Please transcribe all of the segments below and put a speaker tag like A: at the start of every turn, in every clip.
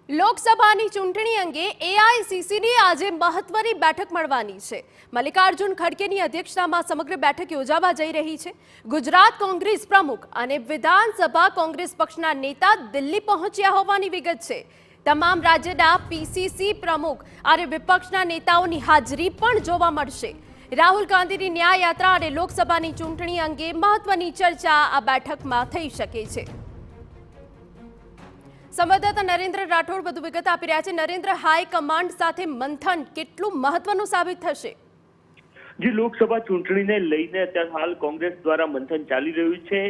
A: લોકસભાની ચૂંટણી અંગે એઆઈસીસીની આજે મહત્વની બેઠક મળવાની છે। મલ્લિકાર્જુન ખડગેની અધ્યક્ષતામાં સમગ્ર બેઠક યોજાવા જઈ રહી છે। ગુજરાત કોંગ્રેસ પ્રમુખ અને વિધાનસભા કોંગ્રેસ પક્ષના નેતા દિલ્હી પહોંચ્યા હોવાની વિગત છે। તમામ રાજ્યના પીસીસી પ્રમુખ અને વિપક્ષના નેતાઓની હાજરી પણ જોવા મળશે। રાહુલ ગાંધીની ન્યાય યાત્રા અને લોકસભાની ચૂંટણી અંગે મહત્વની ચર્ચા આ બેઠકમાં થઈ શકે છે। સંવાદદાતા નરેન્દ્ર રાઠોડ વધુ વિગત આપી રહ્યા છે। નરેન્દ્ર, હાઈકમાન્ડ સાથે મંથન કેટલું મહત્વનું સાબિત થશે?
B: જે લોકસભા ચૂંટણીને લઈને અત્યારે હાલ કોંગ્રેસ દ્વારા મંથન ચાલી રહ્યું છે।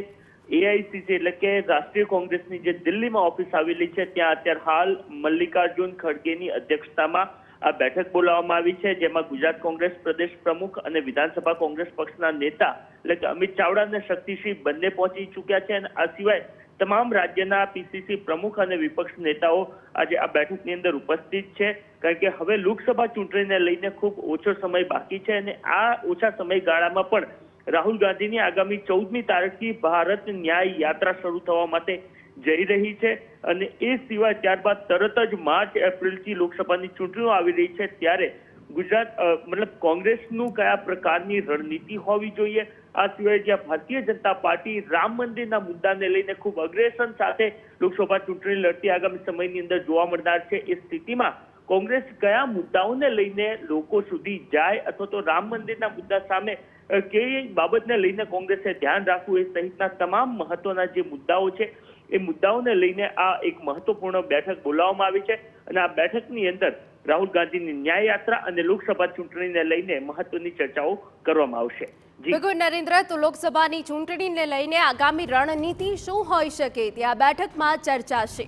B: એઆઈસીસી એટલે કે રાષ્ટ્રીય કોંગ્રેસની જે દિલ્હીમાં ઓફિસ આવેલી છે ત્યાં અત્યારે હાલ મલ્લિકાર્જુન ખડગેની અધ્યક્ષતામાં આ બેઠક બોલાવવામાં આવી છે, જેમાં ગુજરાત કોંગ્રેસ પ્રદેશ પ્રમુખ અને વિધાનસભા કોંગ્રેસ પક્ષના નેતા એટલે કે અમિત ચાવડા અને શક્તિસિંહ બંને પહોંચી ચૂક્યા છે। અને આ સિવાય તમામ રાજ્યના પીસીસી પ્રમુખ અને વિપક્ષ નેતાઓ આજે આ બેઠકની અંદર ઉપસ્થિત છે, કારણ કે હવે લોકસભા ચૂંટણીને લઈને ખૂબ ઓછો સમય બાકી છે અને આ ઓછા સમયગાળામાં પણ રાહુલ ગાંધીની આગામી 14મી તારીખથી ભારત ન્યાય યાત્રા શરૂ થવા માટે જઈ રહી છે। અને એ સિવાય ત્યારબાદ તરત જ માર્ચ એપ્રિલથી લોકસભાની ચૂંટણીઓ આવી રહી છે, ત્યારે ગુજરાત કોંગ્રેસનું કયા પ્રકારની રણનીતિ હોવી જોઈએ, આ સિવાય જ્યાં ભારતીય જનતા પાર્ટી રામ મંદિરના મુદ્દાને લઈને ખૂબ અગ્રેસર સાથે લોકસભા ચૂંટણી લડતી આગામી સમયની અંદર જોવા મળનાર છે, એ સ્થિતિમાં કોંગ્રેસ કયા મુદ્દાઓને લઈને લોકો સુધી જાય અથવા તો રામ મંદિરના મુદ્દા સામે કઈ બાબતને લઈને કોંગ્રેસે ધ્યાન રાખવું એ સહિતના તમામ મહત્વના જે મુદ્દાઓ છે એ મુદ્દાઓને લઈને આ એક મહત્વપૂર્ણ બેઠક બોલાવવામાં આવી છે। અને આ બેઠકની અંદર રાહુલ ગાંધીની ન્યાય યાત્રા અને લોકસભા ચૂંટણીને લઈને મહત્વની ચર્ચાઓ કરવામાં આવશે।
A: બિલકુલ નરેન્દ્ર, તો લોકસભાની ચૂંટણીને લઈને આગામી રણનીતિ શું હોઈ શકે તે આ બેઠકમાં ચર્ચાશે।